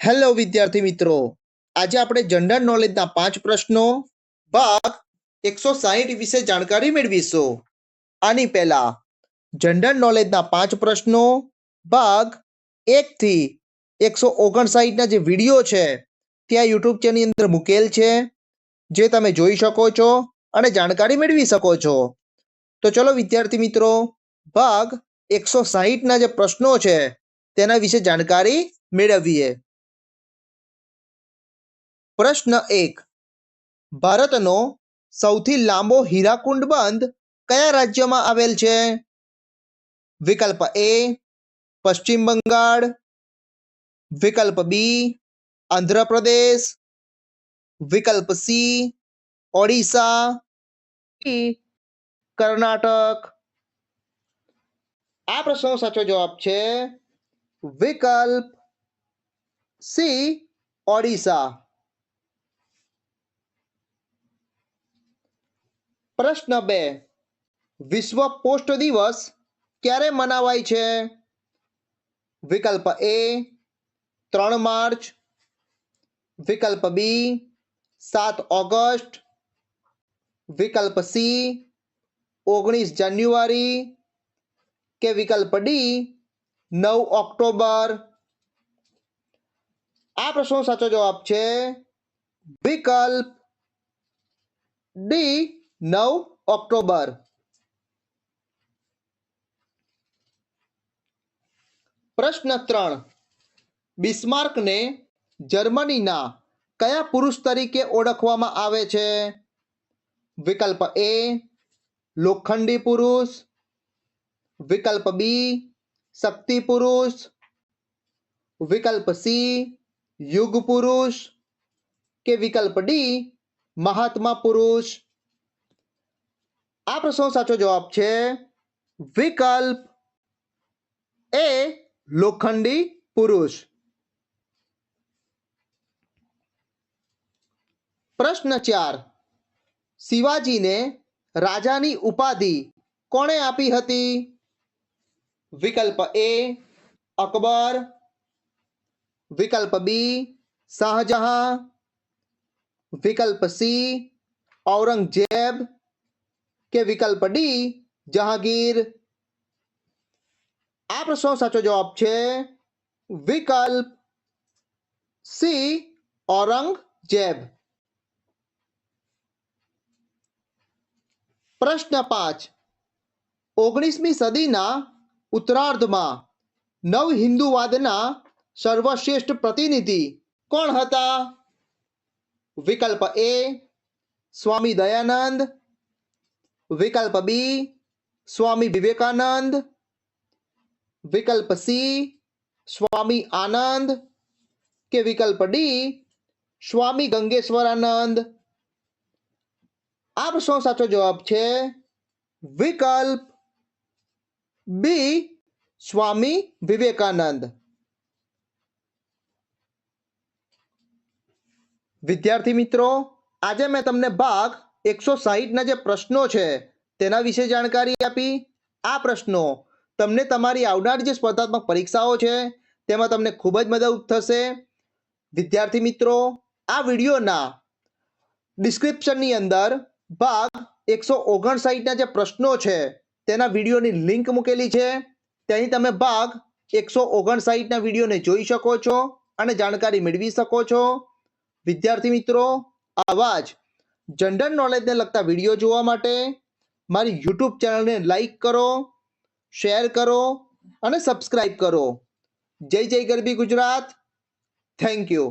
Hello વિદ્યાર્થી મિત્રો, આજે આપણે જનરલ નોલેજના 5 પ્રશ્નો ભાગ 160 વિશે જાણકારી મેળવીશું. આની પહેલા જનરલ નોલેજના 5 પ્રશ્નો ભાગ 1 થી 159 ના જે વિડીયો છે ત્યાં યુટ્યુબ ચેનલની અંદર મૂકેલ છે, જે તમે જોઈ શકો છો અને જાણકારી મેળવી શકો છો. તો ચલો વિદ્યાર્થી મિત્રો, ભાગ 160 ના જે પ્રશ્નો છે તેના વિશે જાણકારી મેળવીએ. પ્રશ્ન 1. ભારતનો સૌથી લાંબો હીરાકુંડ બંધ કયા રાજ્યમાં આવેલ છે? વિકલ્પ એ પશ્ચિમ બંગાળ, વિકલ્પ બી આંધ્રપ્રદેશ, વિકલ્પ સી ઓડિશા, કર્ણાટક. આ પ્રશ્નનો સાચો જવાબ છે વિકલ્પ સી ઓડિશા. પ્રશ્ન 2. વિશ્વ પોસ્ટ દિવસ ક્યારે મનાવાય છે? વિકલ્પ એ 3 માર્ચ, વિકલ્પ બી 7 ઓગસ્ટ, વિકલ્પ સી 19 જાન્યુઆરી કે વિકલ્પ ડી 9 ઓક્ટોબર. આ પ્રશ્નનો સાચો જવાબ છે વિકલ્પ ડી 9 ઓક્ટોબર. પ્રશ્ન 3. બિસ્માર્કને જર્મનીના કયા પુરુષ તરીકે ઓળખવામાં આવે છે? વિકલ્પ એ લોખંડી પુરુષ, વિકલ્પ બી શક્તિ પુરુષ, વિકલ્પ સી યુગ પુરુષ કે વિકલ્પ ડી મહાત્મા પુરુષ. આ પ્રશ્નનો સાચો જવાબ છે વિકલ્પ એ લોખંડી પુરુષ. પ્રશ્ન 4. શિવાજીને રાજાની ઉપાધિ કોણે આપી હતી? વિકલ્પ એ અકબર, વિકલ્પ બી શાહજહાં, વિકલ્પ સી ઔરંગઝેબ કે વિકલ્પ ડી જહાંગીર. આ પ્રશ્નનો સાચો જવાબ છે વિકલ્પ સી ઔરંગઝેબ. પ્રશ્ન 5. 19મી સદીના ઉત્તરાર્ધમાં નવ હિન્દુવાદના સર્વશ્રેષ્ઠ પ્રતિનિધિ કોણ હતા? વિકલ્પ એ સ્વામી દયાનંદ, વિકલ્પ બી સ્વામી વિવેકાનંદ, વિકલ્પ સી સ્વામી આનંદ કે વિકલ્પ ડી સ્વામી ગંગેશ્વરાનંદ. આ પ્રશ્નનો સાચો જવાબ છે વિકલ્પ બી સ્વામી વિવેકાનંદ. વિદ્યાર્થી મિત્રો, આજે મેં તમને ભાગ 160 ના જે પ્રશ્નો છે તેના વિશે જાણકારી આપી. આ પ્રશ્નો તમને તમારી આવનારી જે સ્પર્ધાત્મક પરીક્ષાઓ છે તેમાં તમને ખૂબ જ મદદરૂપ થશે. વિદ્યાર્થી મિત્રો, આ વિડીયોના ડિસ્ક્રિપ્શનની અંદર ભાગ 159 ના જે પ્રશ્નો છે તેના વિડીયોની લિંક મૂકેલી છે. તેની તમે ભાગ 159 ના વિડીયોને જોઈ શકો છો અને જાણકારી મેળવી શકો છો. વિદ્યાર્થી મિત્રો, આવા જ જનરલ નોલેજને લગતા વિડીયો જોવા માટે મારી યુટ્યુબ ચેનલને લાઈક કરો, શેર કરો અને સબસ્ક્રાઇબ કરો. જય જય ગરબી ગુજરાત. Thank you.